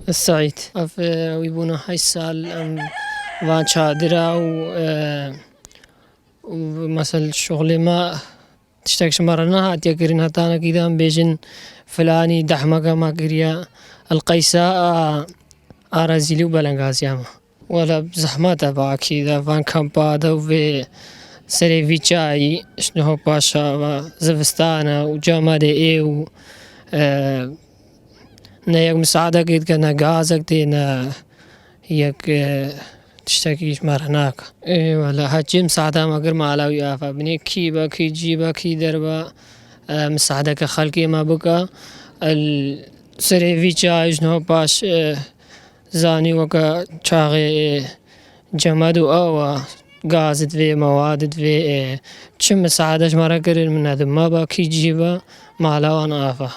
السعيد ويبونا هاي السال وان شادرة ومثل الشغل ما تشتكش مرنا هات يقرين هتانا كده بيجن فلاني دحمك ما قريا القيساء أرازيلي وبلنغازياما ولا بزحمات باكي دا فان كامبادا وفي سريفيتشاي شنو باشا زفستانا وجامادي ايو نيك مساعدة قيد كنا غازك دينا يك تشتكيش مار هناك ولا هاجي مساعدة مقر مالاوي آفا بني كيبا كي جيبا كي دربا مساعدة كخلقي ما بقى السريفيتشاي شنو باش زاني وكا شاغي جمادو أو غازت في مواد في تشم مساعدة مرة قرر من هذا ما باكي جيبا مالاوان آفا